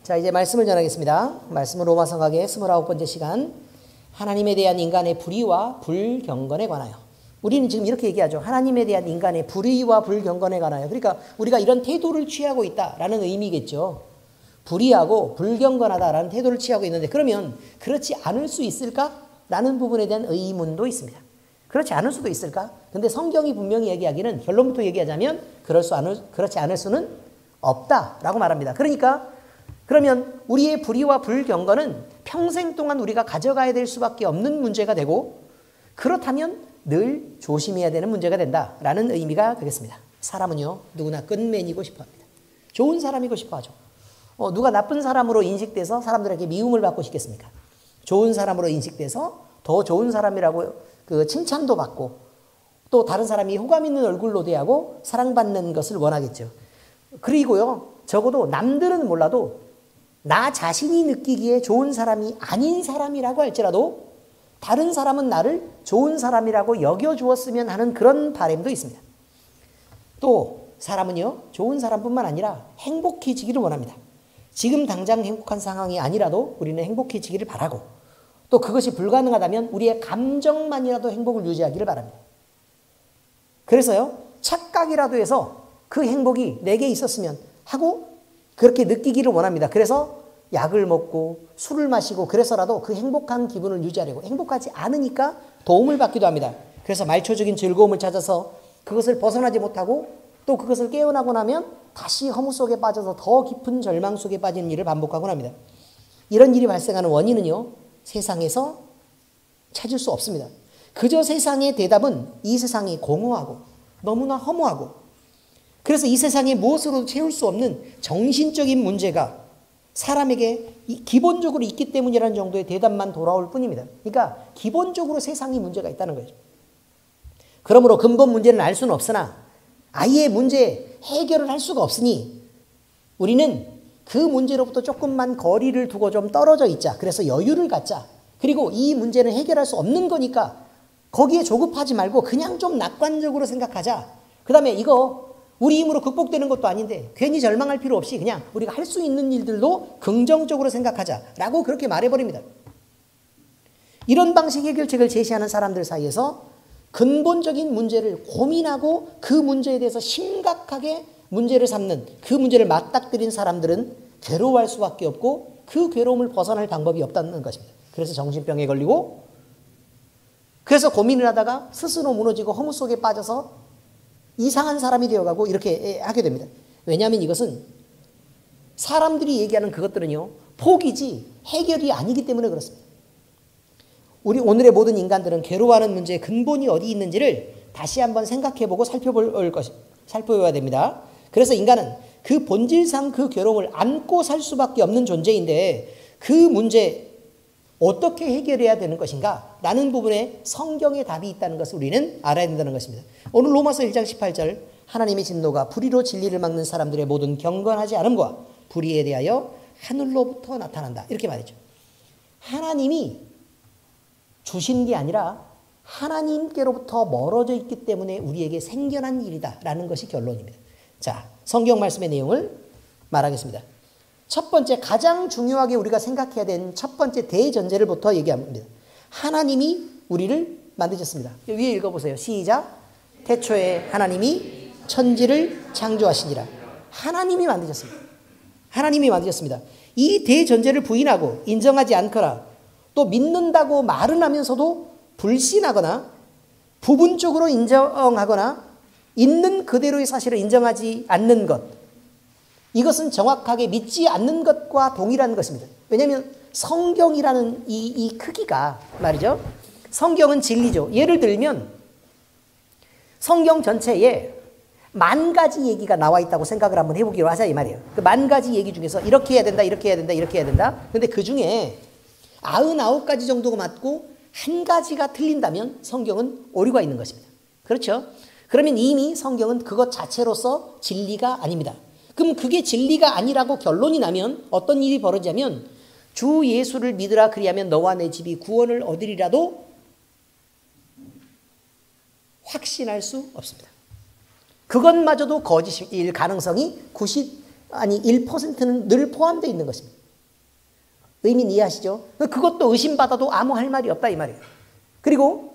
자, 이제 말씀을 전하겠습니다. 말씀은 로마서 강의 29번째 시간, 하나님에 대한 인간의 불의와 불경건에 관하여. 우리는 지금 이렇게 얘기하죠. 하나님에 대한 인간의 불의와 불경건에 관하여. 그러니까 우리가 이런 태도를 취하고 있다라는 의미겠죠. 불의하고 불경건하다라는 태도를 취하고 있는데, 그러면 그렇지 않을 수 있을까라는 부분에 대한 의문도 있습니다. 그렇지 않을 수도 있을까? 근데 성경이 분명히 얘기하기는, 결론부터 얘기하자면 그렇지 않을 수는 없다라고 말합니다. 그러면 우리의 불의와 불경건은 평생 동안 우리가 가져가야 될 수밖에 없는 문제가 되고, 그렇다면 늘 조심해야 되는 문제가 된다라는 의미가 되겠습니다. 사람은요, 누구나 끝맨이고 싶어합니다. 좋은 사람이고 싶어하죠. 누가 나쁜 사람으로 인식돼서 사람들에게 미움을 받고 싶겠습니까? 좋은 사람으로 인식돼서 더 좋은 사람이라고 칭찬도 받고, 또 다른 사람이 호감 있는 얼굴로 대하고 사랑받는 것을 원하겠죠. 그리고요, 적어도 남들은 몰라도 나 자신이 느끼기에 좋은 사람이 아닌 사람이라고 할지라도 다른 사람은 나를 좋은 사람이라고 여겨주었으면 하는 그런 바람도 있습니다. 또 사람은요, 좋은 사람뿐만 아니라 행복해지기를 원합니다. 지금 당장 행복한 상황이 아니라도 우리는 행복해지기를 바라고, 또 그것이 불가능하다면 우리의 감정만이라도 행복을 유지하기를 바랍니다. 그래서요, 착각이라도 해서 그 행복이 내게 있었으면 하고 그렇게 느끼기를 원합니다. 그래서 약을 먹고 술을 마시고 그래서라도 그 행복한 기분을 유지하려고, 행복하지 않으니까 도움을 받기도 합니다. 그래서 말초적인 즐거움을 찾아서 그것을 벗어나지 못하고, 또 그것을 깨어나고 나면 다시 허무 속에 빠져서 더 깊은 절망 속에 빠지는 일을 반복하곤 합니다. 이런 일이 발생하는 원인은요, 세상에서 찾을 수 없습니다. 그저 세상의 대답은 이 세상이 공허하고 너무나 허무하고, 그래서 이 세상에 무엇으로도 채울 수 없는 정신적인 문제가 사람에게 기본적으로 있기 때문이라는 정도의 대답만 돌아올 뿐입니다. 그러니까 기본적으로 세상이 문제가 있다는 거죠. 그러므로 근본 문제는 알 수는 없으나 아예 문제 해결을 할 수가 없으니 우리는 그 문제로부터 조금만 거리를 두고 좀 떨어져 있자. 그래서 여유를 갖자. 그리고 이 문제는 해결할 수 없는 거니까 거기에 조급하지 말고 그냥 좀 낙관적으로 생각하자. 그 다음에 이거 우리 힘으로 극복되는 것도 아닌데 괜히 절망할 필요 없이 그냥 우리가 할 수 있는 일들도 긍정적으로 생각하자라고 그렇게 말해버립니다. 이런 방식 해결책을 제시하는 사람들 사이에서 근본적인 문제를 고민하고 그 문제에 대해서 심각하게 문제를 삼는, 그 문제를 맞닥뜨린 사람들은 괴로워할 수밖에 없고 그 괴로움을 벗어날 방법이 없다는 것입니다. 그래서 정신병에 걸리고, 그래서 고민을 하다가 스스로 무너지고 허무 속에 빠져서 이상한 사람이 되어가고 이렇게 하게 됩니다. 왜냐하면 이것은 사람들이 얘기하는 그것들은요, 포기지 해결이 아니기 때문에 그렇습니다. 우리 오늘의 모든 인간들은 괴로워하는 문제의 근본이 어디 있는지를 다시 한번 생각해보고 살펴봐야 됩니다. 그래서 인간은 그 본질상 그 괴로움을 안고 살 수밖에 없는 존재인데, 그 문제 어떻게 해결해야 되는 것인가 라는 부분에 성경의 답이 있다는 것을 우리는 알아야 된다는 것입니다. 오늘 로마서 1장 18절, 하나님의 진노가 불의로 진리를 막는 사람들의 모든 경건하지 않음과 불의에 대하여 하늘로부터 나타난다, 이렇게 말했죠. 하나님이 주신 게 아니라 하나님께로부터 멀어져 있기 때문에 우리에게 생겨난 일이다 라는 것이 결론입니다. 자, 성경 말씀의 내용을 말하겠습니다. 첫 번째, 가장 중요하게 우리가 생각해야 되는 첫 번째 대전제를부터 얘기합니다. 하나님이 우리를 만드셨습니다. 위에 읽어보세요. 시작. 태초에 하나님이 천지를 창조하시니라. 하나님이 만드셨습니다. 하나님이 만드셨습니다. 이 대전제를 부인하고 인정하지 않거나 또 믿는다고 말은 하면서도 불신하거나 부분적으로 인정하거나 있는 그대로의 사실을 인정하지 않는 것, 이것은 정확하게 믿지 않는 것과 동일한 것입니다. 왜냐하면 성경이라는 이 크기가 말이죠, 성경은 진리죠. 예를 들면 성경 전체에 10,000가지 얘기가 나와 있다고 생각을 한번 해보기로 하자 이 말이에요. 그 10,000가지 얘기 중에서 이렇게 해야 된다, 이렇게 해야 된다, 이렇게 해야 된다. 근데 그 중에 99가지 정도가 맞고 한 가지가 틀린다면 성경은 오류가 있는 것입니다. 그렇죠? 그러면 이미 성경은 그것 자체로서 진리가 아닙니다. 그럼 그게 진리가 아니라고 결론이 나면 어떤 일이 벌어지냐면, 주 예수를 믿으라 그리하면 너와 내 집이 구원을 얻으리라도 확신할 수 없습니다. 그것마저도 거짓일 가능성이 1%는 늘 포함되어 있는 것입니다. 의미는 이해하시죠? 그것도 의심받아도 아무 할 말이 없다 이 말이에요. 그리고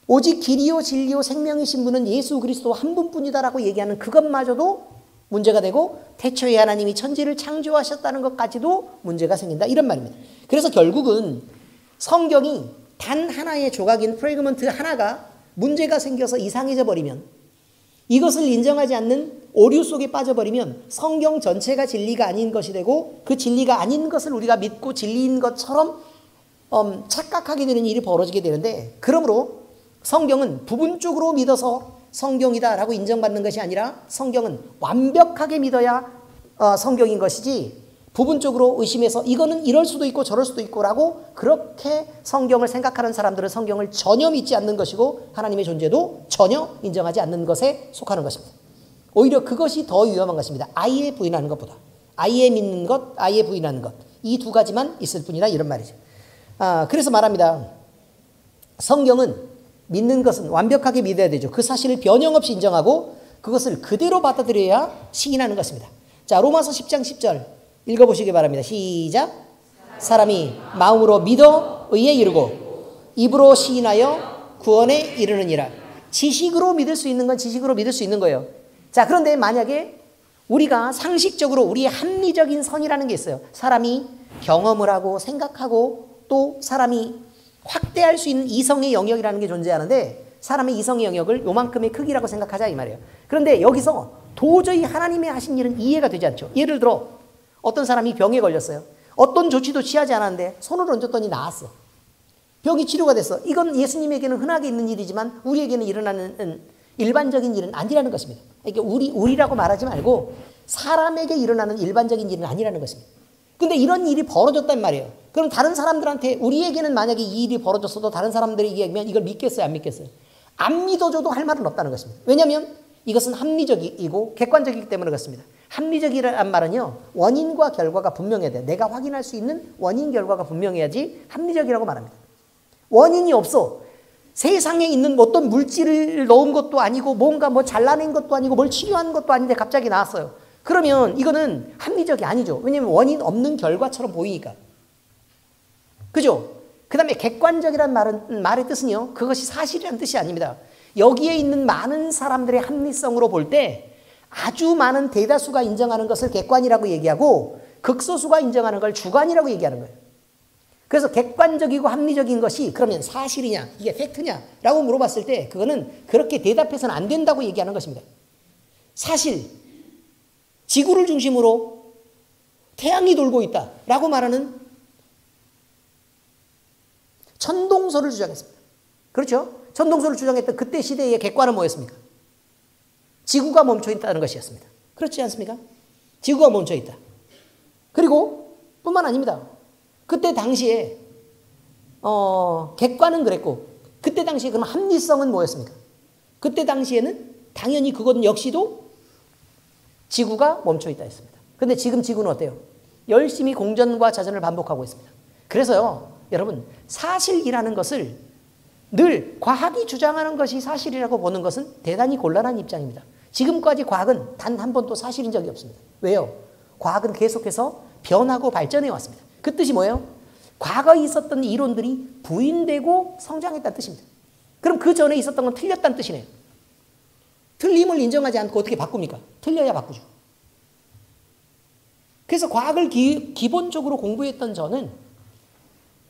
오직 길이요 진리요 생명이신 분은 예수 그리스도 한 분뿐이다라고 얘기하는 그것마저도 문제가 되고 태초에 하나님이 천지를 창조하셨다는 것까지도 문제가 생긴다 이런 말입니다. 그래서 결국은 성경이 단 하나의 조각인 프래그먼트 하나가 문제가 생겨서 이상해져 버리면, 이것을 인정하지 않는 오류 속에 빠져버리면 성경 전체가 진리가 아닌 것이 되고, 그 진리가 아닌 것을 우리가 믿고 진리인 것처럼 착각하게 되는 일이 벌어지게 되는데, 그러므로 성경은 부분적으로 믿어서 성경이다라고 인정받는 것이 아니라 성경은 완벽하게 믿어야 성경인 것이지, 부분적으로 의심해서 이거는 이럴 수도 있고 저럴 수도 있고 라고 그렇게 성경을 생각하는 사람들은 성경을 전혀 믿지 않는 것이고 하나님의 존재도 전혀 인정하지 않는 것에 속하는 것입니다. 오히려 그것이 더 위험한 것입니다. 아예 부인하는 것보다. 아예 믿는 것, 아예 부인하는 것. 이 두 가지만 있을 뿐이다 이런 말이죠. 그래서 말합니다. 성경은 믿는 것은 완벽하게 믿어야 되죠. 그 사실을 변형 없이 인정하고 그것을 그대로 받아들여야 시인하는 것입니다. 자, 로마서 10장 10절 읽어보시기 바랍니다. 시작. 사람이 마음으로 믿어 의에 이르고 입으로 시인하여 구원에 이르느니라. 지식으로 믿을 수 있는 건 지식으로 믿을 수 있는 거예요. 자, 그런데 만약에 우리가 상식적으로 우리의 합리적인 선이라는 게 있어요. 사람이 경험을 하고 생각하고 또 사람이 확대할 수 있는 이성의 영역이라는 게 존재하는데, 사람의 이성의 영역을 요만큼의 크기라고 생각하자 이 말이에요. 그런데 여기서 도저히 하나님의 하신 일은 이해가 되지 않죠. 예를 들어 어떤 사람이 병에 걸렸어요. 어떤 조치도 취하지 않았는데 손을 얹었더니 나았어. 병이 치료가 됐어. 이건 예수님에게는 흔하게 있는 일이지만 우리에게는 일어나는 일반적인 일은 아니라는 것입니다. 그러니까 우리라고 말하지 말고 사람에게 일어나는 일반적인 일은 아니라는 것입니다. 근데 이런 일이 벌어졌단 말이에요. 그럼 다른 사람들한테, 우리에게는 만약에 이 일이 벌어졌어도 다른 사람들이 얘기하면 이걸 믿겠어요, 안 믿겠어요? 안 믿어줘도 할 말은 없다는 것입니다. 왜냐하면 이것은 합리적이고 객관적이기 때문에 그렇습니다. 합리적이란 말은요, 원인과 결과가 분명해야 돼요. 내가 확인할 수 있는 원인 결과가 분명해야지 합리적이라고 말합니다. 원인이 없어. 세상에 있는 어떤 물질을 넣은 것도 아니고 뭔가 뭐 잘라낸 것도 아니고 뭘 치료한 것도 아닌데 갑자기 나왔어요. 그러면 이거는 합리적이 아니죠. 왜냐하면 원인 없는 결과처럼 보이니까. 그죠? 그 다음에 객관적이란 말의 뜻은요, 그것이 사실이라는 뜻이 아닙니다. 여기에 있는 많은 사람들의 합리성으로 볼 때 아주 많은 대다수가 인정하는 것을 객관이라고 얘기하고 극소수가 인정하는 걸 주관이라고 얘기하는 거예요. 그래서 객관적이고 합리적인 것이 그러면 사실이냐, 이게 팩트냐 라고 물어봤을 때 그거는 그렇게 대답해서는 안 된다고 얘기하는 것입니다. 사실, 지구를 중심으로 태양이 돌고 있다 라고 말하는 천동설을 주장했습니다. 그렇죠? 천동설을 주장했던 그때 시대의 객관은 뭐였습니까? 지구가 멈춰 있다는 것이었습니다. 그렇지 않습니까? 지구가 멈춰 있다. 그리고 뿐만 아닙니다. 그때 당시에 객관은 그랬고, 그때 당시에 그럼 합리성은 뭐였습니까? 그때 당시에는 당연히 그것 역시도 지구가 멈춰 있다 했습니다. 그런데 지금 지구는 어때요? 열심히 공전과 자전을 반복하고 있습니다. 그래서요, 여러분, 사실이라는 것을 늘 과학이 주장하는 것이 사실이라고 보는 것은 대단히 곤란한 입장입니다. 지금까지 과학은 단 한 번도 사실인 적이 없습니다. 왜요? 과학은 계속해서 변하고 발전해 왔습니다. 그 뜻이 뭐예요? 과거에 있었던 이론들이 부인되고 성장했다는 뜻입니다. 그럼 그 전에 있었던 건 틀렸다는 뜻이네요. 틀림을 인정하지 않고 어떻게 바꿉니까? 틀려야 바꾸죠. 그래서 과학을 기본적으로 공부했던 저는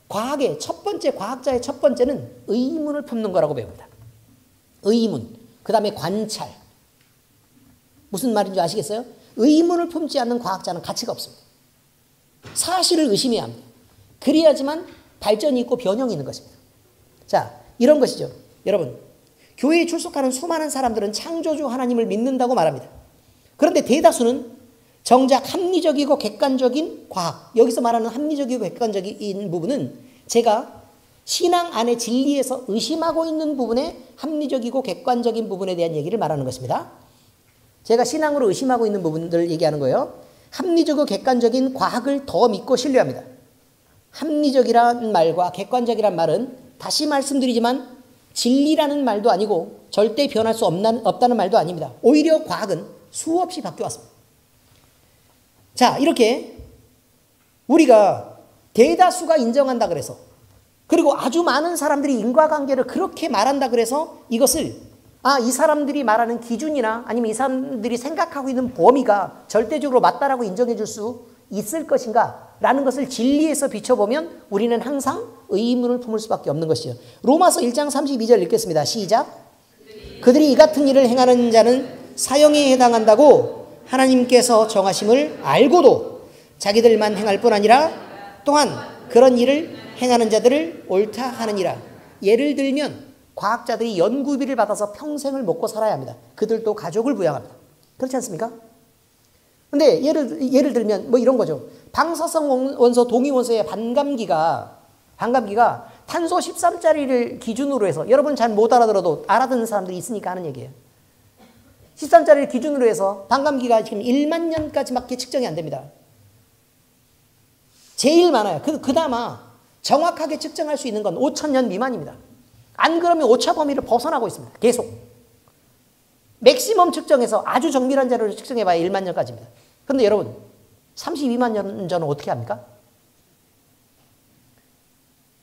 과학의 첫 번째, 과학자의 첫 번째는 의문을 품는 거라고 배웁니다. 의문, 그 다음에 관찰. 무슨 말인지 아시겠어요? 의문을 품지 않는 과학자는 가치가 없습니다. 사실을 의심해야 합니다. 그래야지만 발전이 있고 변형이 있는 것입니다. 자, 이런 것이죠. 여러분, 교회에 출석하는 수많은 사람들은 창조주 하나님을 믿는다고 말합니다. 그런데 대다수는 정작 합리적이고 객관적인 과학, 여기서 말하는 합리적이고 객관적인 부분은 제가 신앙 안의 진리에서 의심하고 있는 부분에 합리적이고 객관적인 부분에 대한 얘기를 말하는 것입니다. 제가 신앙으로 의심하고 있는 부분들을 얘기하는 거예요. 합리적이고 객관적인 과학을 더 믿고 신뢰합니다. 합리적이라는 말과 객관적이라는 말은 다시 말씀드리지만 진리라는 말도 아니고 절대 변할 수 없다는 말도 아닙니다. 오히려 과학은 수없이 바뀌어왔습니다. 자, 이렇게 우리가 대다수가 인정한다 그래서, 그리고 아주 많은 사람들이 인과관계를 그렇게 말한다 그래서 이것을 이 사람들이 말하는 기준이나 아니면 이 사람들이 생각하고 있는 범위가 절대적으로 맞다라고 인정해 줄 수 있을 것인가 라는 것을 진리에서 비춰보면 우리는 항상 의문을 품을 수밖에 없는 것이요. 로마서 1장 32절 읽겠습니다. 시작. 그들이 이 같은 일을 행하는 자는 사형에 해당한다고 하나님께서 정하심을 알고도 자기들만 행할 뿐 아니라 또한 그런 일을 행하는 자들을 옳다 하느니라. 예를 들면 과학자들이 연구비를 받아서 평생을 먹고 살아야 합니다. 그들도 가족을 부양합니다. 그렇지 않습니까? 근데 예를 들면 뭐 이런 거죠. 방사성 원소 동위원소의 반감기가 탄소 13짜리를 기준으로 해서, 여러분 잘 못 알아들어도 알아듣는 사람들이 있으니까 하는 얘기예요. 13짜리를 기준으로 해서 반감기가 지금 1만 년까지밖에 측정이 안 됩니다. 제일 많아요. 그나마 정확하게 측정할 수 있는 건 5천 년 미만입니다. 안 그러면 오차 범위를 벗어나고 있습니다. 계속. 맥시멈 측정해서 아주 정밀한 자료를 측정해봐야 1만 년까지입니다. 그런데 여러분 32만 년 전은 어떻게 합니까?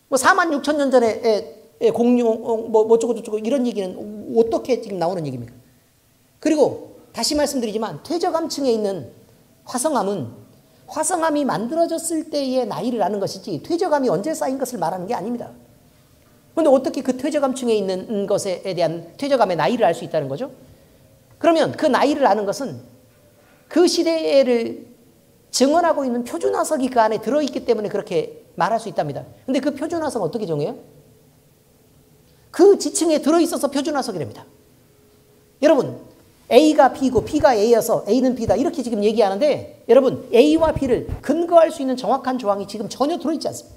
뭐 4만 6천 년 전에 공룡 뭐 어쩌고 이런 얘기는 어떻게 지금 나오는 얘기입니까? 그리고 다시 말씀드리지만 퇴적암층에 있는 화성암이 만들어졌을 때의 나이를 아는 것이지 퇴적암이 언제 쌓인 것을 말하는 게 아닙니다. 그런데 어떻게 그 퇴적암층에 있는 것에 대한 퇴적암의 나이를 알 수 있다는 거죠? 그러면 그 나이를 아는 것은 그 시대를 증언하고 있는 표준화석이 그 안에 들어있기 때문에 그렇게 말할 수 있답니다. 근데 그 표준화석은 어떻게 정해요? 그 지층에 들어있어서 표준화석이랍니다. 여러분, A가 B고 B가 A여서 A는 B다 이렇게 지금 얘기하는데, 여러분 A와 B를 근거할 수 있는 정확한 조항이 지금 전혀 들어있지 않습니다.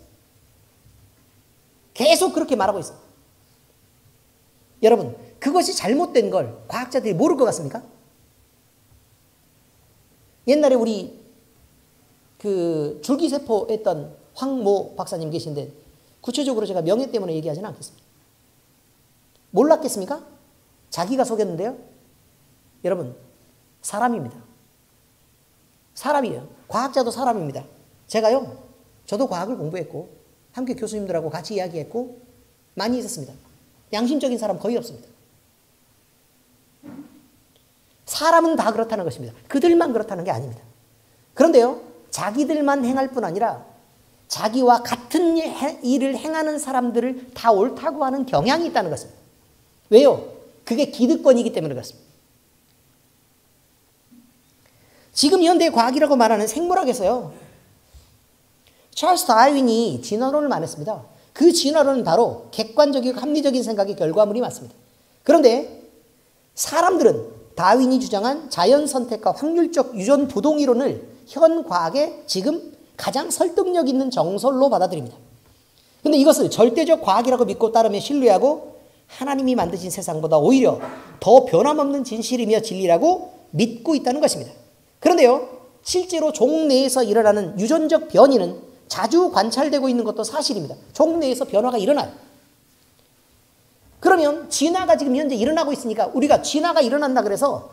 계속 그렇게 말하고 있어요. 여러분, 그것이 잘못된 걸 과학자들이 모를 것 같습니까? 옛날에 우리 그 줄기세포 했던 황모 박사님 계신데, 구체적으로 제가 명예 때문에 얘기하지는 않겠습니다. 몰랐겠습니까? 자기가 속였는데요. 여러분, 사람입니다. 사람이에요. 과학자도 사람입니다. 저도 과학을 공부했고 함께 교수님들하고 같이 이야기했고 많이 있었습니다. 양심적인 사람 거의 없습니다. 사람은 다 그렇다는 것입니다. 그들만 그렇다는 게 아닙니다. 그런데요, 자기들만 행할 뿐 아니라 자기와 같은 일을 행하는 사람들을 다 옳다고 하는 경향이 있다는 것입니다. 왜요? 그게 기득권이기 때문에 그렇습니다. 지금 현대 과학이라고 말하는 생물학에서요, 찰스 다윈이 진화론을 말했습니다. 그 진화론은 바로 객관적이고 합리적인 생각의 결과물이 맞습니다. 그런데 사람들은 다윈이 주장한 자연선택과 확률적 유전 부동이론을 현 과학의 지금 가장 설득력 있는 정설로 받아들입니다. 그런데 이것을 절대적 과학이라고 믿고 따르며 신뢰하고 하나님이 만드신 세상보다 오히려 더 변함없는 진실이며 진리라고 믿고 있다는 것입니다. 그런데요, 실제로 종 내에서 일어나는 유전적 변이는 자주 관찰되고 있는 것도 사실입니다. 종 내에서 변화가 일어나요. 그러면 진화가 지금 현재 일어나고 있으니까 우리가 진화가 일어난다 그래서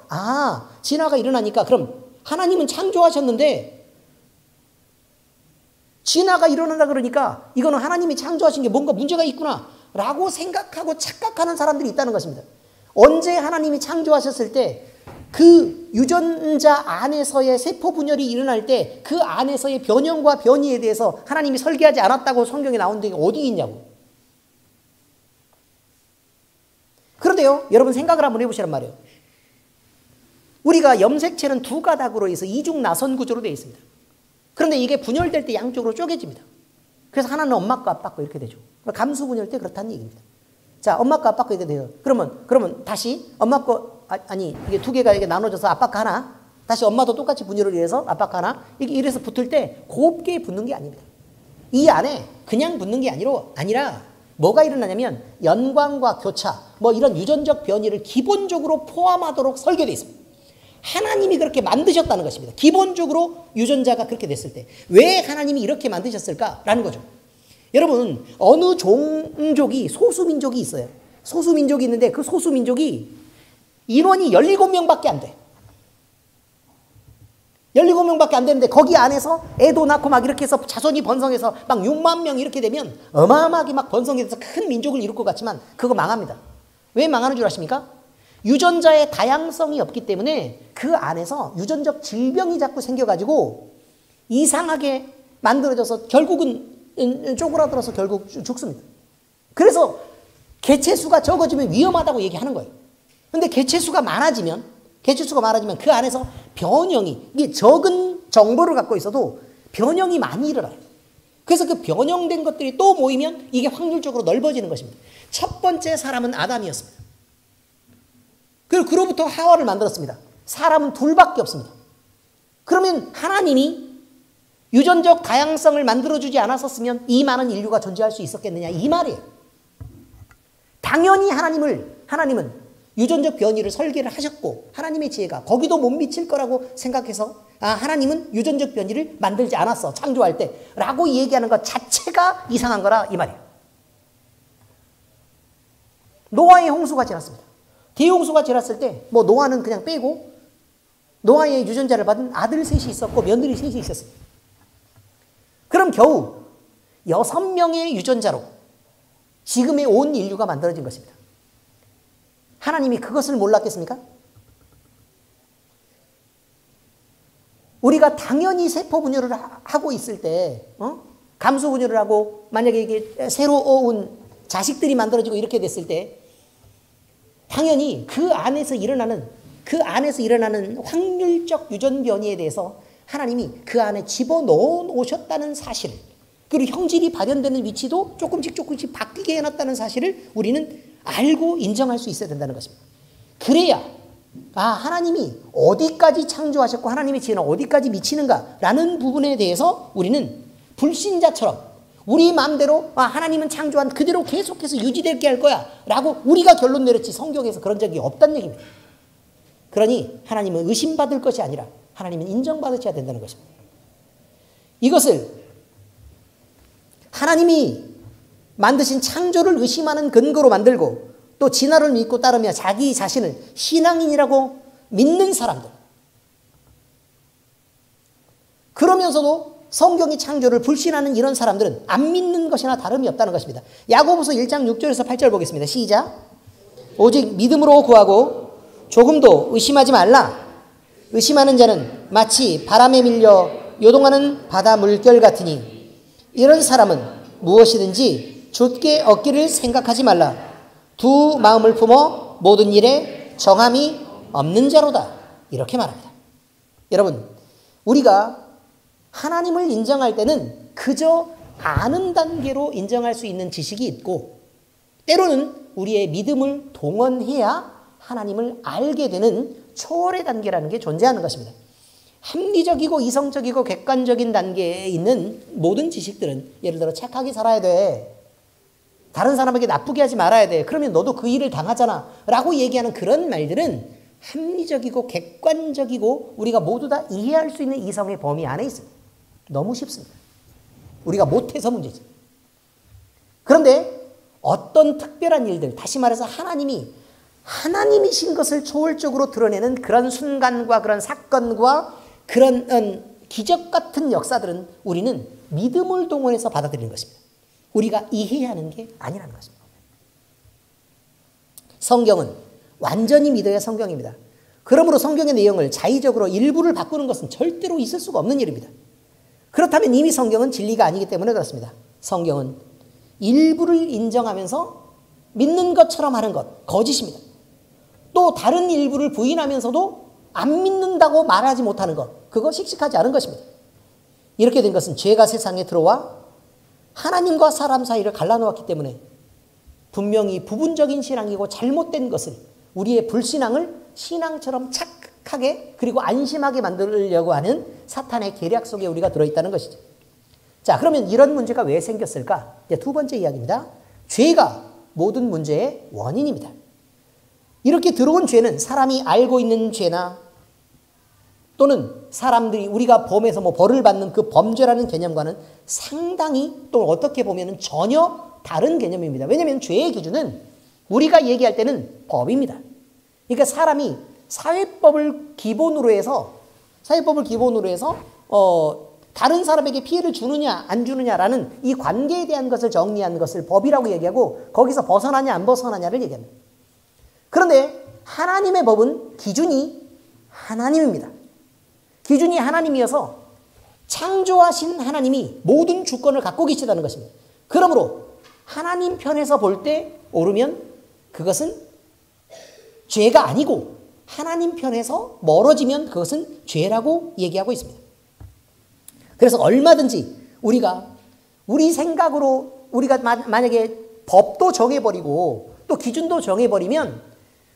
진화가 일어나니까 그럼 하나님은 창조하셨는데 진화가 일어난다 그러니까 이거는 하나님이 창조하신 게 뭔가 문제가 있구나 라고 생각하고 착각하는 사람들이 있다는 것입니다. 언제 하나님이 창조하셨을 때 그 유전자 안에서의 세포 분열이 일어날 때 그 안에서의 변형과 변이에 대해서 하나님이 설계하지 않았다고 성경에 나온 데가 어디 있냐고. 그런데요, 여러분 생각을 한번 해보시란 말이에요. 우리가 염색체는 두 가닥으로 해서 이중 나선 구조로 되어 있습니다. 그런데 이게 분열될 때 양쪽으로 쪼개집니다. 그래서 하나는 엄마 거 아빠 거 이렇게 되죠. 감수 분열 때 그렇다는 얘기입니다. 자, 엄마 거 아빠 거 이렇게 돼요. 그러면 다시 엄마 거 이게 두 개가 이렇게 나눠져서 아빠 거 하나, 다시 엄마도 똑같이 분열을 해서 아빠 거 하나, 이래서 붙을 때 곱게 붙는 게 아닙니다. 이 안에 그냥 붙는 게 아니라 뭐가 일어나냐면 연관과 교차, 이런 유전적 변이를 기본적으로 포함하도록 설계되어 있습니다. 하나님이 그렇게 만드셨다는 것입니다. 기본적으로 유전자가 그렇게 됐을 때 왜 하나님이 이렇게 만드셨을까라는 거죠. 여러분, 어느 종족이 소수민족이 있어요. 소수민족이 있는데 그 소수민족이 인원이 17명밖에 안 돼. 17명밖에 안 되는데 거기 안에서 애도 낳고 막 이렇게 해서 자손이 번성해서 막 6만 명 이렇게 되면 어마어마하게 막 번성해서 큰 민족을 이룰 것 같지만 그거 망합니다. 왜 망하는 줄 아십니까? 유전자의 다양성이 없기 때문에 그 안에서 유전적 질병이 자꾸 생겨가지고 이상하게 만들어져서 결국은 쪼그라들어서 결국 죽습니다. 그래서 개체수가 적어지면 위험하다고 얘기하는 거예요. 근데 개체수가 많아지면 그 안에서 변형이, 이게 적은 정보를 갖고 있어도 변형이 많이 일어나요. 그래서 그 변형된 것들이 또 모이면 이게 확률적으로 넓어지는 것입니다. 첫 번째 사람은 아담이었습니다. 그리고 그로부터 하와를 만들었습니다. 사람은 둘밖에 없습니다. 그러면 하나님이 유전적 다양성을 만들어주지 않았었으면 이 많은 인류가 존재할 수 있었겠느냐 이 말이에요. 당연히 하나님은 유전적 변이를 설계를 하셨고 하나님의 지혜가 거기도 못 미칠 거라고 생각해서 하나님은 유전적 변이를 만들지 않았어 창조할 때 라고 얘기하는 것 자체가 이상한 거라 이 말이에요. 노아의 홍수가 지났습니다. 대홍수가 지났을 때 뭐 노아는 그냥 빼고 노아의 유전자를 받은 아들 셋이 있었고 며느리 셋이 있었습니다. 그럼 겨우 6명의 유전자로 지금의 온 인류가 만들어진 것입니다. 하나님이 그것을 몰랐겠습니까? 우리가 당연히 세포 분열을 하고 있을 때, 감수 분열을 하고 만약에 이게 새로운 자식들이 만들어지고 이렇게 됐을 때, 당연히 그 안에서 일어나는 확률적 유전 변이에 대해서 하나님이 그 안에 집어넣어 놓으셨다는 사실을, 그리고 형질이 발현되는 위치도 조금씩 바뀌게 해놨다는 사실을 우리는 알고 인정할 수 있어야 된다는 것입니다. 그래야 하나님이 어디까지 창조하셨고 하나님의 지혜는 어디까지 미치는가라는 부분에 대해서 우리는 불신자처럼 우리 마음대로 하나님은 창조한 그대로 계속해서 유지되게 할 거야 라고 우리가 결론 내렸지 성경에서 그런 적이 없다는 얘기입니다. 그러니 하나님은 의심받을 것이 아니라 하나님은 인정받으셔야 된다는 것입니다. 이것을 하나님이 만드신 창조를 의심하는 근거로 만들고 또 진화를 믿고 따르며 자기 자신을 신앙인이라고 믿는 사람들, 그러면서도 성경의 창조를 불신하는 이런 사람들은 안 믿는 것이나 다름이 없다는 것입니다. 야고보서 1장 6절에서 8절 보겠습니다. 시작. 오직 믿음으로 구하고 조금도 의심하지 말라. 의심하는 자는 마치 바람에 밀려 요동하는 바다 물결 같으니 이런 사람은 무엇이든지 좇게 얻기를 생각하지 말라. 두 마음을 품어 모든 일에 정함이 없는 자로다. 이렇게 말합니다. 여러분, 우리가 하나님을 인정할 때는 그저 아는 단계로 인정할 수 있는 지식이 있고 때로는 우리의 믿음을 동원해야 하나님을 알게 되는 초월의 단계라는 게 존재하는 것입니다. 합리적이고 이성적이고 객관적인 단계에 있는 모든 지식들은 예를 들어 착하게 살아야 돼. 다른 사람에게 나쁘게 하지 말아야 돼. 그러면 너도 그 일을 당하잖아. 라고 얘기하는 그런 말들은 합리적이고 객관적이고 우리가 모두 다 이해할 수 있는 이성의 범위 안에 있습니다. 너무 쉽습니다. 우리가 못해서 문제지. 그런데 어떤 특별한 일들, 다시 말해서 하나님이신 것을 초월적으로 드러내는 그런 순간과 그런 사건과 그런 기적 같은 역사들은 우리는 믿음을 동원해서 받아들이는 것입니다. 우리가 이해하는 게 아니라는 것입니다. 성경은 완전히 믿어야 성경입니다. 그러므로 성경의 내용을 자의적으로 일부를 바꾸는 것은 절대로 있을 수가 없는 일입니다. 그렇다면 이미 성경은 진리가 아니기 때문에 그렇습니다. 성경은 일부를 인정하면서 믿는 것처럼 하는 것, 거짓입니다. 또 다른 일부를 부인하면서도 안 믿는다고 말하지 못하는 것, 그거 씩씩하지 않은 것입니다. 이렇게 된 것은 죄가 세상에 들어와 하나님과 사람 사이를 갈라놓았기 때문에 분명히 부분적인 신앙이고 잘못된 것을, 우리의 불신앙을 신앙처럼 착하게 그리고 안심하게 만들려고 하는 사탄의 계략 속에 우리가 들어있다는 것이죠. 자, 그러면 이런 문제가 왜 생겼을까? 이제 두 번째 이야기입니다. 죄가 모든 문제의 원인입니다. 이렇게 들어온 죄는 사람이 알고 있는 죄나 또는 사람들이 우리가 범해서 벌을 받는 그 범죄라는 개념과는 상당히 또 어떻게 보면 전혀 다른 개념입니다. 왜냐하면 죄의 기준은 우리가 얘기할 때는 법입니다. 그러니까 사람이 사회법을 기본으로 해서 사회법을 기본으로 해서 다른 사람에게 피해를 주느냐 안 주느냐라는 이 관계에 대한 것을 정리한 것을 법이라고 얘기하고 거기서 벗어나냐 안 벗어나냐를 얘기합니다. 그런데 하나님의 법은 기준이 하나님입니다. 기준이 하나님이어서 창조하신 하나님이 모든 주권을 갖고 계시다는 것입니다. 그러므로 하나님 편에서 볼 때 옳으면 그것은 죄가 아니고 하나님 편에서 멀어지면 그것은 죄라고 얘기하고 있습니다. 그래서 얼마든지 우리가 우리 생각으로 우리가 만약에 법도 정해버리고 또 기준도 정해버리면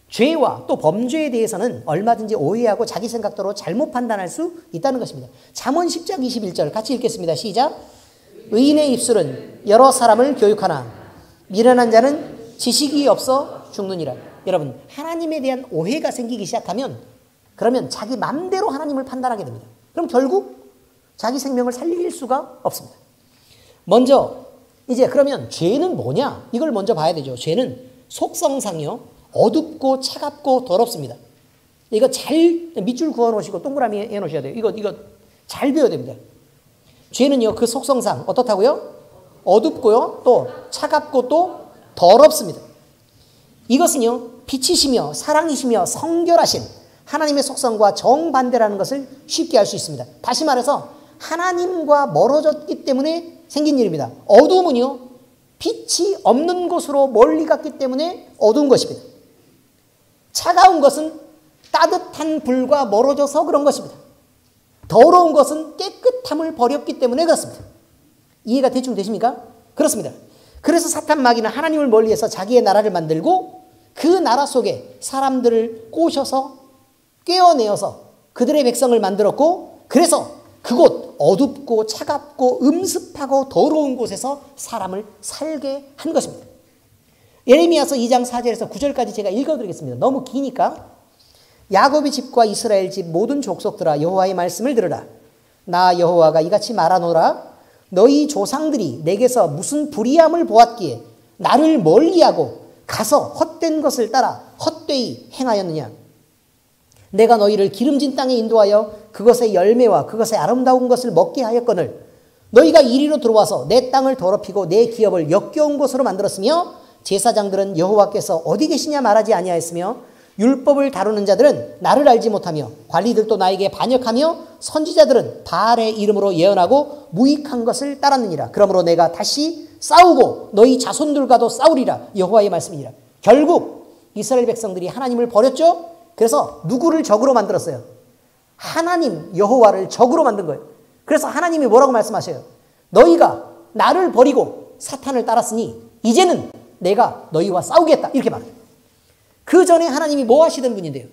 죄와 또 범죄에 대해서는 얼마든지 오해하고 자기 생각대로 잘못 판단할 수 있다는 것입니다. 잠언 10장 21절 같이 읽겠습니다. 시작. 의인의 입술은 여러 사람을 교육하나 미련한 자는 지식이 없어 죽느니라. 여러분, 하나님에 대한 오해가 생기기 시작하면 그러면 자기 맘대로 하나님을 판단하게 됩니다. 그럼 결국 자기 생명을 살릴 수가 없습니다. 먼저 이제 그러면 죄는 뭐냐? 이걸 먼저 봐야 되죠. 죄는 속성상이요. 어둡고 차갑고 더럽습니다. 이거 잘 밑줄 그어 놓으시고 동그라미 해 놓으셔야 돼요. 이거 잘 배워야 됩니다. 죄는요, 그 속성상 어떻다고요? 어둡고요, 또 차갑고 또 더럽습니다. 이것은요, 빛이시며 사랑이시며 성결하신 하나님의 속성과 정반대라는 것을 쉽게 알 수 있습니다. 다시 말해서 하나님과 멀어졌기 때문에 생긴 일입니다. 어두움은요, 빛이 없는 곳으로 멀리 갔기 때문에 어두운 것입니다. 차가운 것은 따뜻한 불과 멀어져서 그런 것입니다. 더러운 것은 깨끗함을 버렸기 때문에 그렇습니다. 이해가 대충 되십니까? 그렇습니다. 그래서 사탄 마귀는 하나님을 멀리해서 자기의 나라를 만들고 그 나라 속에 사람들을 꼬셔서 꿰어내어서 그들의 백성을 만들었고 그래서 그곳 어둡고 차갑고 음습하고 더러운 곳에서 사람을 살게 한 것입니다. 예레미야서 2장 4절에서 9절까지 제가 읽어드리겠습니다. 너무 기니까. 야곱의 집과 이스라엘 집 모든 족속들아 여호와의 말씀을 들으라. 나 여호와가 이같이 말하노라. 너희 조상들이 내게서 무슨 불의함을 보았기에 나를 멀리하고 가서 헛된 것을 따라 헛되이 행하였느냐. 내가 너희를 기름진 땅에 인도하여 그것의 열매와 그것의 아름다운 것을 먹게 하였거늘 너희가 이리로 들어와서 내 땅을 더럽히고 내 기업을 역겨운 곳으로 만들었으며 제사장들은 여호와께서 어디 계시냐 말하지 아니하였으며 율법을 다루는 자들은 나를 알지 못하며 관리들도 나에게 반역하며 선지자들은 바알의 이름으로 예언하고 무익한 것을 따랐느니라. 그러므로 내가 다시 싸우고 너희 자손들과도 싸우리라. 여호와의 말씀이니라. 결국 이스라엘 백성들이 하나님을 버렸죠. 그래서 누구를 적으로 만들었어요? 하나님 여호와를 적으로 만든 거예요. 그래서 하나님이 뭐라고 말씀하셔요? 너희가 나를 버리고 사탄을 따랐으니 이제는 내가 너희와 싸우겠다. 이렇게 말해요. 그 전에 하나님이 뭐 하시던 분인데요?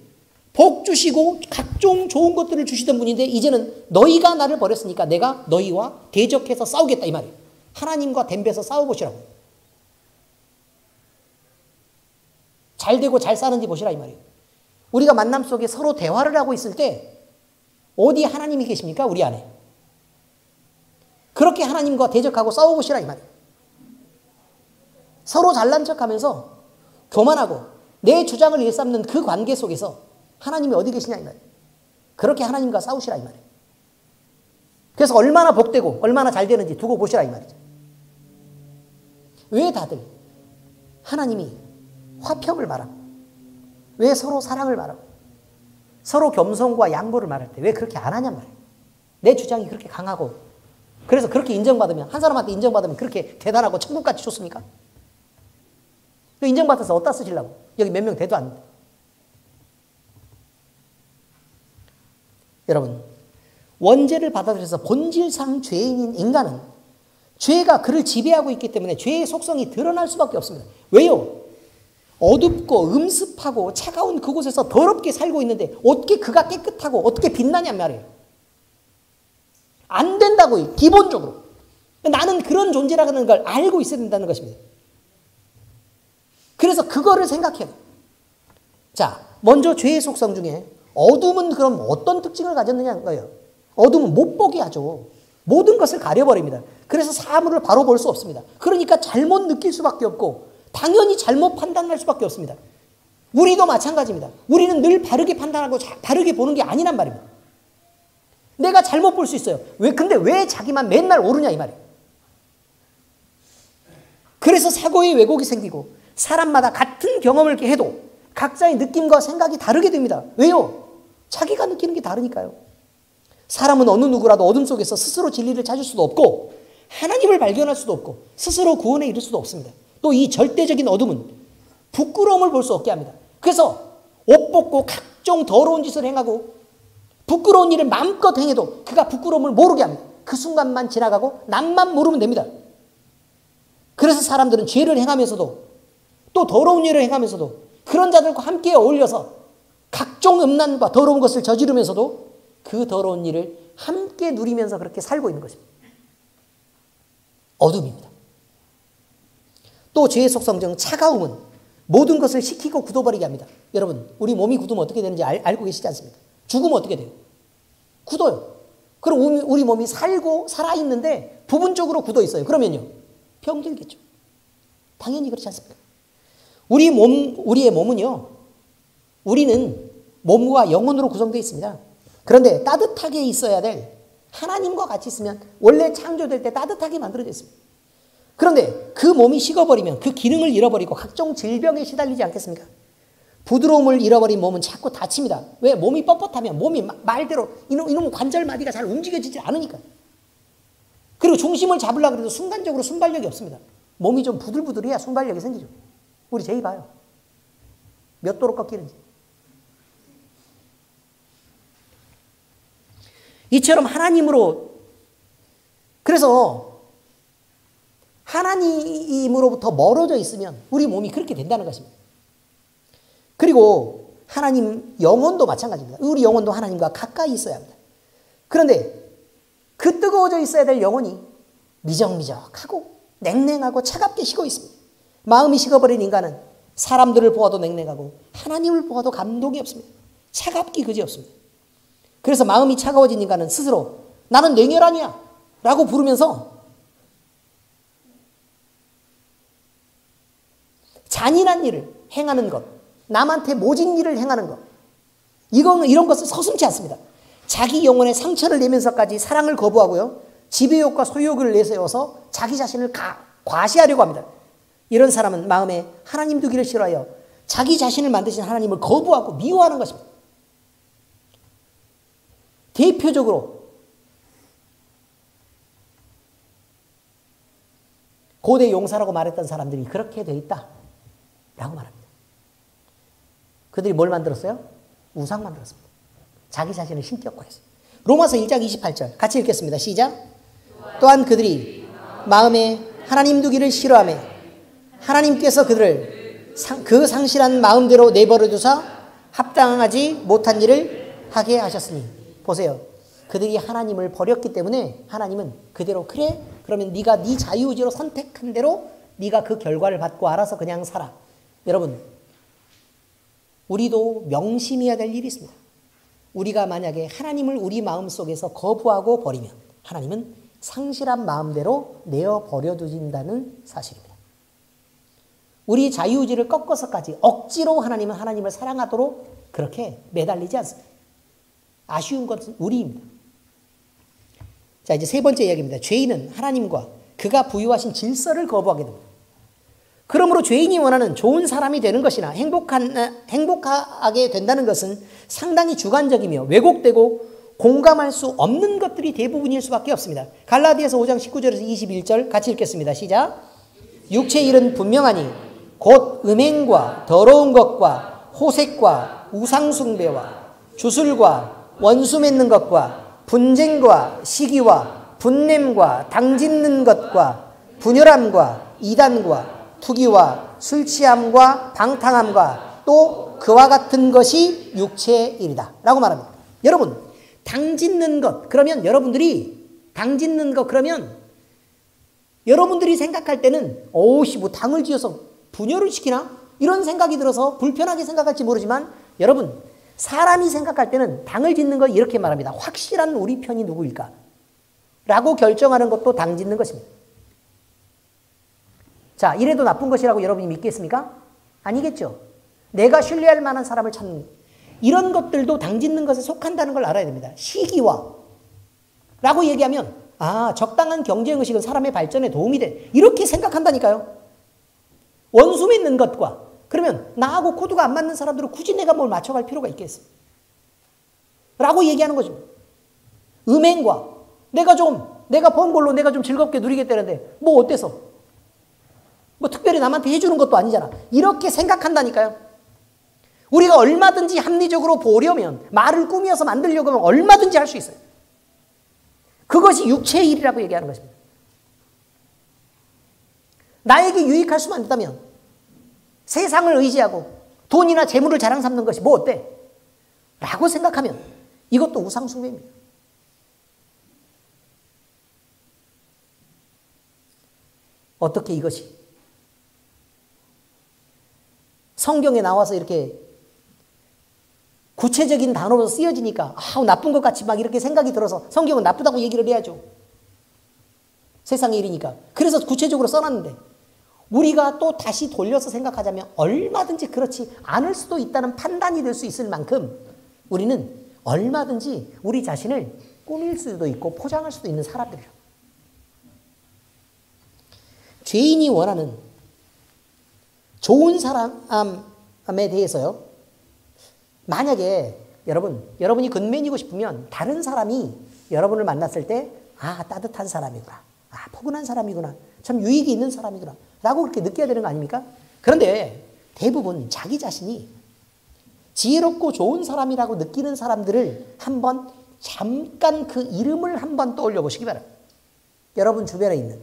복 주시고 각종 좋은 것들을 주시던 분인데 이제는 너희가 나를 버렸으니까 내가 너희와 대적해서 싸우겠다 이 말이에요. 하나님과 덤벼서 싸워보시라고. 잘 되고 잘 사는지 보시라 이 말이에요. 우리가 만남 속에 서로 대화를 하고 있을 때 어디 하나님이 계십니까? 우리 안에. 그렇게 하나님과 대적하고 싸워보시라 이 말이에요. 서로 잘난 척하면서 교만하고 내 주장을 일삼는 그 관계 속에서 하나님이 어디 계시냐 이 말이에요. 그렇게 하나님과 싸우시라 이 말이에요. 그래서 얼마나 복되고 얼마나 잘 되는지 두고 보시라 이 말이죠. 왜 다들 하나님이 화평을 말하고 왜 서로 사랑을 말하고 서로 겸손과 양보를 말할 때 왜 그렇게 안 하냔 말이에요. 내 주장이 그렇게 강하고 그래서 그렇게 인정받으면 한 사람한테 인정받으면 그렇게 대단하고 천국같이 좋습니까? 인정받아서 어디다 쓰시려고? 여기 몇 명 돼도 안 돼. 여러분, 원죄를 받아들여서 본질상 죄인인 인간은 죄가 그를 지배하고 있기 때문에 죄의 속성이 드러날 수밖에 없습니다. 왜요? 어둡고 음습하고 차가운 그곳에서 더럽게 살고 있는데 어떻게 그가 깨끗하고 어떻게 빛나냔 말이에요. 안 된다고요. 기본적으로. 나는 그런 존재라는 걸 알고 있어야 된다는 것입니다. 그래서 그거를 생각해요. 자, 먼저 죄의 속성 중에 어둠은 그럼 어떤 특징을 가졌느냐는 거예요. 어둠은 못 보게 하죠. 모든 것을 가려버립니다. 그래서 사물을 바로 볼 수 없습니다. 그러니까 잘못 느낄 수밖에 없고 당연히 잘못 판단할 수밖에 없습니다. 우리도 마찬가지입니다. 우리는 늘 바르게 판단하고 바르게 보는 게 아니란 말입니다. 내가 잘못 볼 수 있어요. 근데 왜 자기만 맨날 옳으냐 이 말이에요. 그래서 사고의 왜곡이 생기고 사람마다 같은 경험을 해도 각자의 느낌과 생각이 다르게 됩니다. 왜요? 자기가 느끼는 게 다르니까요. 사람은 어느 누구라도 어둠 속에서 스스로 진리를 찾을 수도 없고 하나님을 발견할 수도 없고 스스로 구원에 이를 수도 없습니다. 또 이 절대적인 어둠은 부끄러움을 볼 수 없게 합니다. 그래서 옷 벗고 각종 더러운 짓을 행하고 부끄러운 일을 마음껏 행해도 그가 부끄러움을 모르게 합니다. 그 순간만 지나가고 남만 모르면 됩니다. 그래서 사람들은 죄를 행하면서도 또 더러운 일을 행하면서도 그런 자들과 함께 어울려서 각종 음란과 더러운 것을 저지르면서도 그 더러운 일을 함께 누리면서 그렇게 살고 있는 것입니다. 어둠입니다. 또 죄의 속성중 차가움은 모든 것을 식히고 굳어버리게 합니다. 여러분, 우리 몸이 굳으면 어떻게 되는지 알고 계시지 않습니까? 죽으면 어떻게 돼요? 굳어요. 그럼 우리 몸이 살아있는데 부분적으로 굳어 있어요. 그러면요, 병들겠죠. 당연히 그렇지 않습니까? 우리의 몸은요, 우리는 몸과 영혼으로 구성되어 있습니다. 그런데 따뜻하게 있어야 될 하나님과 같이 있으면 원래 창조될 때 따뜻하게 만들어져 있습니다. 그런데 그 몸이 식어버리면 그 기능을 잃어버리고 각종 질병에 시달리지 않겠습니까? 부드러움을 잃어버린 몸은 자꾸 다칩니다. 왜? 몸이 뻣뻣하면 몸이 말대로 이놈 관절마디가 잘 움직여지지 않으니까. 그리고 중심을 잡으려고 해도 순간적으로 순발력이 없습니다. 몸이 좀 부들부들해야 순발력이 생기죠. 우리 제이 봐요. 몇 도로 꺾이는지. 이처럼 그래서 하나님으로부터 멀어져 있으면 우리 몸이 그렇게 된다는 것입니다. 그리고 하나님 영혼도 마찬가지입니다. 우리 영혼도 하나님과 가까이 있어야 합니다. 그런데 그 뜨거워져 있어야 될 영혼이 미적미적하고 냉랭하고 차갑게 식어 있습니다. 마음이 식어버린 인간은 사람들을 보아도 냉랭하고 하나님을 보아도 감동이 없습니다. 차갑기 그지없습니다. 그래서 마음이 차가워진 인간은 스스로 나는 냉혈하냐 라고 부르면서 잔인한 일을 행하는 것, 남한테 모진 일을 행하는 것, 이런 것을 서슴지 않습니다. 자기 영혼에 상처를 내면서까지 사랑을 거부하고요, 지배욕과 소유욕을 내세워서 자기 자신을 과시하려고 합니다. 이런 사람은 마음에 하나님 두기를 싫어하여 자기 자신을 만드신 하나님을 거부하고 미워하는 것입니다. 대표적으로 고대 용사라고 말했던 사람들이 그렇게 되어 있다 라고 말합니다. 그들이 뭘 만들었어요? 우상 만들었습니다. 자기 자신을 신격화했어요. 로마서 1장 28절 같이 읽겠습니다. 시작. 또한 그들이 마음에 하나님 두기를 싫어하며 하나님께서 그들을 그 상실한 마음대로 내버려 두사 합당하지 못한 일을 하게 하셨으니. 보세요. 그들이 하나님을 버렸기 때문에 하나님은 그대로 그래? 그러면 네가 네 자유의지로 선택한 대로 네가 그 결과를 받고 알아서 그냥 살아. 여러분, 우리도 명심해야 될 일이 있습니다. 우리가 만약에 하나님을 우리 마음속에서 거부하고 버리면 하나님은 상실한 마음대로 내어 버려두신다는 사실입니다. 우리 자유의지를 꺾어서까지 억지로 하나님은 하나님을 사랑하도록 그렇게 매달리지 않습니다. 아쉬운 것은 우리입니다. 자, 이제 세 번째 이야기입니다. 죄인은 하나님과 그가 부여하신 질서를 거부하게 됩니다. 그러므로 죄인이 원하는 좋은 사람이 되는 것이나 행복하게 된다는 것은 상당히 주관적이며 왜곡되고 공감할 수 없는 것들이 대부분일 수밖에 없습니다. 갈라디아서 5장 19절에서 21절 같이 읽겠습니다. 시작. 육체의 일은 분명하니 곧 음행과 더러운 것과 호색과 우상숭배와 주술과 원수 맺는 것과 분쟁과 시기와 분냄과 당짓는 것과 분열함과 이단과 투기와 술취함과 방탕함과 또 그와 같은 것이 육체의 일이다 라고 말합니다. 여러분, 당짓는 것 그러면 여러분들이 생각할 때는 어우씨 뭐 당을 지어서 분열을 시키나? 이런 생각이 들어서 불편하게 생각할지 모르지만 여러분, 사람이 생각할 때는 당을 짓는 거 이렇게 말합니다. 확실한 우리 편이 누구일까? 라고 결정하는 것도 당 짓는 것입니다. 자, 이래도 나쁜 것이라고 여러분이 믿겠습니까? 아니겠죠. 내가 신뢰할 만한 사람을 찾는 이런 것들도 당 짓는 것에 속한다는 걸 알아야 됩니다. 시기와 라고 얘기하면 적당한 경쟁의식은 사람의 발전에 도움이 돼. 이렇게 생각한다니까요. 원수 맺는 것과 그러면 나하고 코드가 안 맞는 사람들은 굳이 내가 뭘 맞춰갈 필요가 있겠어. 라고 얘기하는 거죠. 음행과 내가 번 걸로 내가 좀 즐겁게 누리겠다는데 뭐 어때서? 뭐 특별히 남한테 해주는 것도 아니잖아. 이렇게 생각한다니까요. 우리가 얼마든지 합리적으로 보려면 말을 꾸며서 만들려고 하면 얼마든지 할 수 있어요. 그것이 육체의 일이라고 얘기하는 것입니다. 나에게 유익할 수만 있다면 세상을 의지하고 돈이나 재물을 자랑 삼는 것이 뭐 어때? 라고 생각하면 이것도 우상숭배입니다. 어떻게 이것이 성경에 나와서 이렇게 구체적인 단어로 쓰여지니까 나쁜 것 같이 막 이렇게 생각이 들어서 성경은 나쁘다고 얘기를 해야죠. 세상의 일이니까. 그래서 구체적으로 써놨는데 우리가 또 다시 돌려서 생각하자면 얼마든지 그렇지 않을 수도 있다는 판단이 될 수 있을 만큼 우리는 얼마든지 우리 자신을 꾸밀 수도 있고 포장할 수도 있는 사람들이에요. 죄인이 원하는 좋은 사람에 대해서요. 만약에 여러분이 근면이고 싶으면 다른 사람이 여러분을 만났을 때 따뜻한 사람이구나. 포근한 사람이구나. 참 유익이 있는 사람이구나. 라고 그렇게 느껴야 되는 거 아닙니까? 그런데 대부분 자기 자신이 지혜롭고 좋은 사람이라고 느끼는 사람들을 한번 잠깐 그 이름을 한번 떠올려 보시기 바랍니다. 여러분 주변에 있는.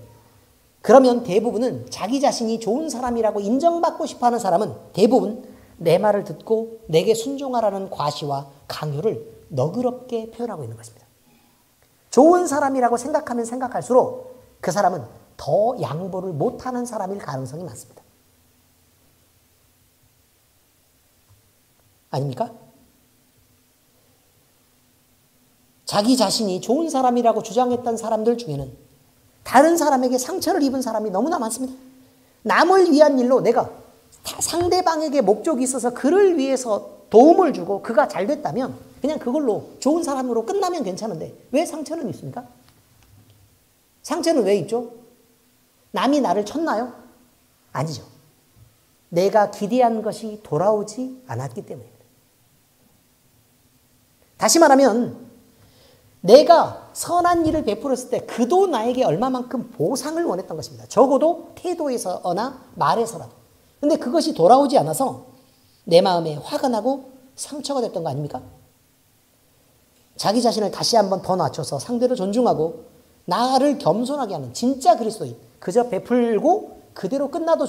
그러면 대부분은 자기 자신이 좋은 사람이라고 인정받고 싶어하는 사람은 대부분 내 말을 듣고 내게 순종하라는 과시와 강요를 너그럽게 표현하고 있는 것입니다. 좋은 사람이라고 생각하면 생각할수록 그 사람은 더 양보를 못하는 사람일 가능성이 많습니다. 아닙니까? 자기 자신이 좋은 사람이라고 주장했던 사람들 중에는 다른 사람에게 상처를 입은 사람이 너무나 많습니다. 남을 위한 일로 내가 상대방에게 목적이 있어서 그를 위해서 도움을 주고 그가 잘 됐다면 그냥 그걸로 좋은 사람으로 끝나면 괜찮은데 왜 상처는 있습니까? 상처는 왜 있죠? 남이 나를 쳤나요? 아니죠. 내가 기대한 것이 돌아오지 않았기 때문입니다. 다시 말하면 내가 선한 일을 베풀었을 때 그도 나에게 얼마만큼 보상을 원했던 것입니다. 적어도 태도에서나 말에서라도. 근데 그것이 돌아오지 않아서 내 마음에 화가 나고 상처가 됐던 거 아닙니까? 자기 자신을 다시 한번 더 낮춰서 상대를 존중하고 나를 겸손하게 하는 진짜 그리스도인, 그저 베풀고 그대로 끝나도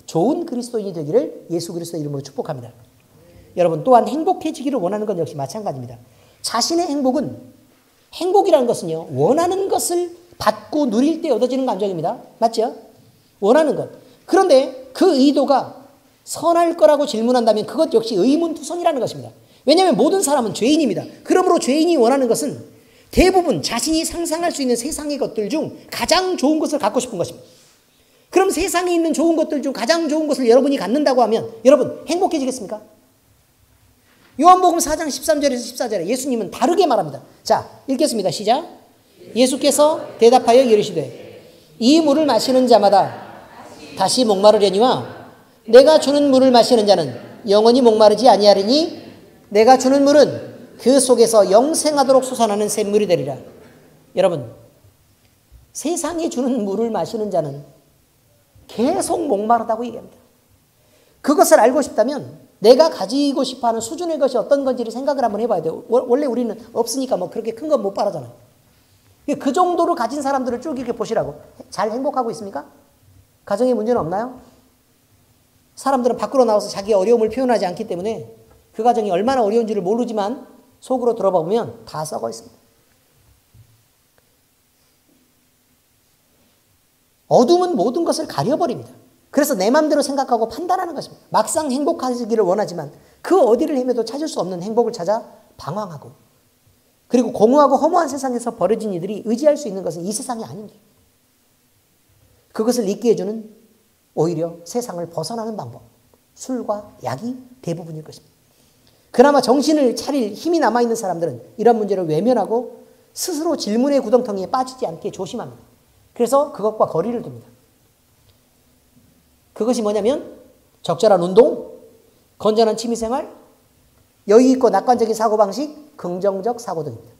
좋은 그리스도인이 되기를 예수 그리스도의 이름으로 축복합니다. 여러분 또한 행복해지기를 원하는 건 역시 마찬가지입니다. 자신의 행복이라는 것은요, 원하는 것을 받고 누릴 때 얻어지는 감정입니다. 맞죠? 원하는 것. 그런데 그 의도가 선할 거라고 질문한다면 그것 역시 의문투성이라는 것입니다. 왜냐하면 모든 사람은 죄인입니다. 그러므로 죄인이 원하는 것은 대부분 자신이 상상할 수 있는 세상의 것들 중 가장 좋은 것을 갖고 싶은 것입니다. 그럼 세상에 있는 좋은 것들 중 가장 좋은 것을 여러분이 갖는다고 하면 여러분 행복해지겠습니까? 요한복음 4장 13절에서 14절에 예수님은 다르게 말합니다. 자, 읽겠습니다. 시작. 예수께서 대답하여 이르시되 이 물을 마시는 자마다 다시 목마르려니와 내가 주는 물을 마시는 자는 영원히 목마르지 아니하리니 내가 주는 물은 그 속에서 영생하도록 솟아나는 샘물이 되리라. 여러분, 세상에 주는 물을 마시는 자는 계속 목마르다고 얘기합니다. 그것을 알고 싶다면 내가 가지고 싶어하는 수준의 것이 어떤 건지를 생각을 한번 해봐야 돼요. 원래 우리는 없으니까 뭐 그렇게 큰 건 못 바라잖아요. 그 정도로 가진 사람들을 쭉 이렇게 보시라고. 잘 행복하고 있습니까? 가정에 문제는 없나요? 사람들은 밖으로 나와서 자기의 어려움을 표현하지 않기 때문에 그 가정이 얼마나 어려운지를 모르지만 속으로 들어봐 보면 다 썩어 있습니다. 어둠은 모든 것을 가려버립니다. 그래서 내 마음대로 생각하고 판단하는 것입니다. 막상 행복하시기를 원하지만 그 어디를 헤매도 찾을 수 없는 행복을 찾아 방황하고 그리고 공허하고 허무한 세상에서 벌어진 이들이 의지할 수 있는 것은 이 세상이 아닙니다. 그것을 잊게 해주는 오히려 세상을 벗어나는 방법, 술과 약이 대부분일 것입니다. 그나마 정신을 차릴 힘이 남아있는 사람들은 이런 문제를 외면하고 스스로 질문의 구덩텅이에 빠지지 않게 조심합니다. 그래서 그것과 거리를 둡니다. 그것이 뭐냐면 적절한 운동, 건전한 취미생활, 여유있고 낙관적인 사고방식, 긍정적 사고등입니다.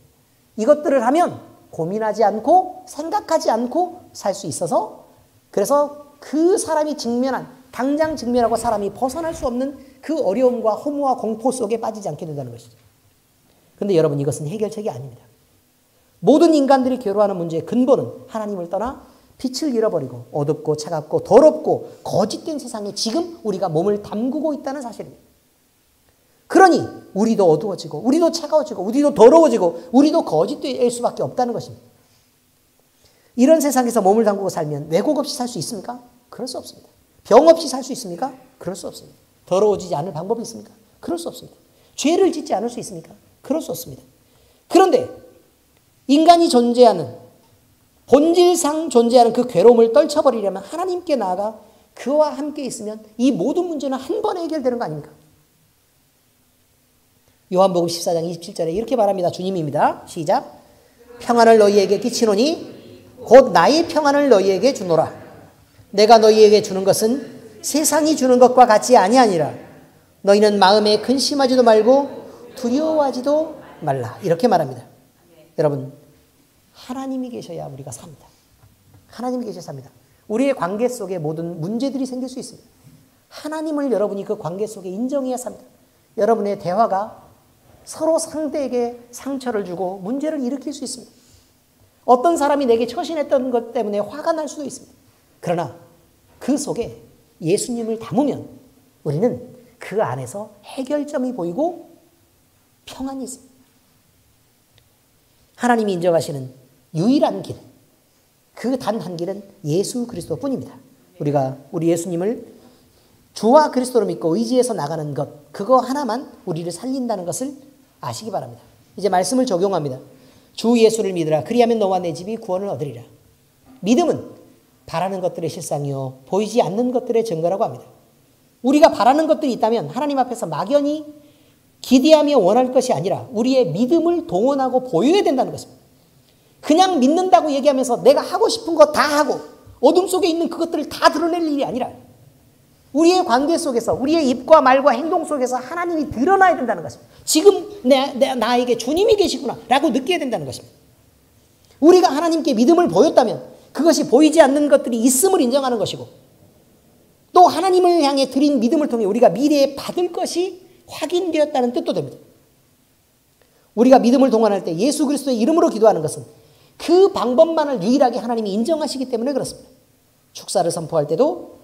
이것들을 하면 고민하지 않고 생각하지 않고 살 수 있어서, 그래서 그 사람이 당장 직면하고 사람이 벗어날 수 없는 그 어려움과 허무와 공포 속에 빠지지 않게 된다는 것이죠. 그런데 여러분, 이것은 해결책이 아닙니다. 모든 인간들이 괴로워하는 문제의 근본은 하나님을 떠나 빛을 잃어버리고 어둡고 차갑고 더럽고 거짓된 세상에 지금 우리가 몸을 담그고 있다는 사실입니다. 그러니 우리도 어두워지고 우리도 차가워지고 우리도 더러워지고 우리도 거짓될 수밖에 없다는 것입니다. 이런 세상에서 몸을 담그고 살면 왜곡 없이 살 수 있습니까? 그럴 수 없습니다. 병 없이 살 수 있습니까? 그럴 수 없습니다. 더러워지지 않을 방법이 있습니까? 그럴 수 없습니다. 죄를 짓지 않을 수 있습니까? 그럴 수 없습니다. 그런데 인간이 존재하는, 본질상 존재하는 그 괴로움을 떨쳐버리려면 하나님께 나아가 그와 함께 있으면 이 모든 문제는 한 번에 해결되는 거 아닙니까? 요한복음 14장 27절에 이렇게 말합니다. 주님입니다. 시작. 평안을 너희에게 끼치노니 곧 나의 평안을 너희에게 주노라. 내가 너희에게 주는 것은 세상이 주는 것과 같이 아니하니라. 너희는 마음에 근심하지도 말고 두려워하지도 말라. 이렇게 말합니다. 여러분, 하나님이 계셔야 우리가 삽니다. 하나님이 계셔야 삽니다. 우리의 관계 속에 모든 문제들이 생길 수 있습니다. 하나님을 여러분이 그 관계 속에 인정해야 삽니다. 여러분의 대화가 서로 상대에게 상처를 주고 문제를 일으킬 수 있습니다. 어떤 사람이 내게 처신했던 것 때문에 화가 날 수도 있습니다. 그러나 그 속에 예수님을 담으면 우리는 그 안에서 해결점이 보이고 평안이 있습니다. 하나님이 인정하시는 유일한 길, 그 단 한 길은 예수 그리스도뿐입니다. 우리가 우리 예수님을 주와 그리스도로 믿고 의지해서 나가는 것, 그거 하나만 우리를 살린다는 것을 아시기 바랍니다. 이제 말씀을 적용합니다. 주 예수를 믿으라. 그리하면 너와 내 집이 구원을 얻으리라. 믿음은 바라는 것들의 실상이요 보이지 않는 것들의 증거라고 합니다. 우리가 바라는 것들이 있다면 하나님 앞에서 막연히 기대하며 원할 것이 아니라 우리의 믿음을 동원하고 보여야 된다는 것입니다. 그냥 믿는다고 얘기하면서 내가 하고 싶은 거 다 하고 어둠 속에 있는 그것들을 다 드러낼 일이 아니라 우리의 관계 속에서 우리의 입과 말과 행동 속에서 하나님이 드러나야 된다는 것입니다. 지금 나에게 주님이 계시구나 라고 느껴야 된다는 것입니다. 우리가 하나님께 믿음을 보였다면 그것이 보이지 않는 것들이 있음을 인정하는 것이고 또 하나님을 향해 드린 믿음을 통해 우리가 미래에 받을 것이 확인되었다는 뜻도 됩니다. 우리가 믿음을 동원할 때 예수 그리스도의 이름으로 기도하는 것은 그 방법만을 유일하게 하나님이 인정하시기 때문에 그렇습니다. 축사를 선포할 때도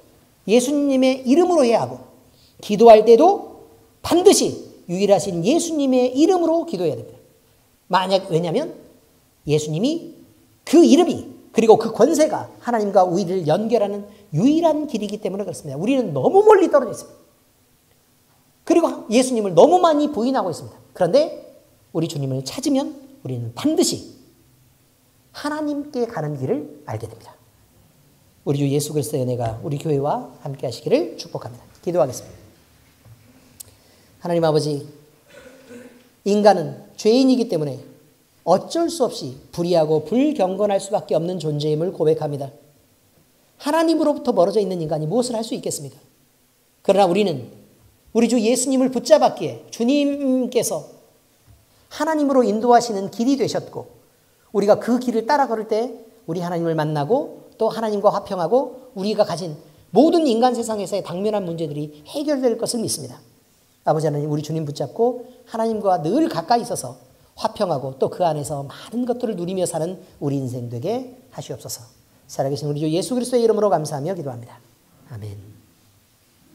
예수님의 이름으로 해야 하고 기도할 때도 반드시 유일하신 예수님의 이름으로 기도해야 됩니다. 왜냐하면 예수님이 그 이름이 그리고 그 권세가 하나님과 우리를 연결하는 유일한 길이기 때문에 그렇습니다. 우리는 너무 멀리 떨어져 있습니다. 그리고 예수님을 너무 많이 부인하고 있습니다. 그런데 우리 주님을 찾으면 우리는 반드시 하나님께 가는 길을 알게 됩니다. 우리 주 예수 그리스도의 은혜가 우리 교회와 함께 하시기를 축복합니다. 기도하겠습니다. 하나님 아버지, 인간은 죄인이기 때문에 어쩔 수 없이 불의하고 불경건할 수밖에 없는 존재임을 고백합니다. 하나님으로부터 멀어져 있는 인간이 무엇을 할 수 있겠습니까? 그러나 우리는 우리 주 예수님을 붙잡았기에 주님께서 하나님으로 인도하시는 길이 되셨고 우리가 그 길을 따라 걸을 때 우리 하나님을 만나고 또 하나님과 화평하고 우리가 가진 모든 인간 세상에서의 당면한 문제들이 해결될 것을 믿습니다. 아버지 하나님, 우리 주님 붙잡고 하나님과 늘 가까이 있어서 화평하고 또 그 안에서 많은 것들을 누리며 사는 우리 인생 되게 하시옵소서. 살아계신 우리 주 예수 그리스도의 이름으로 감사하며 기도합니다. 아멘.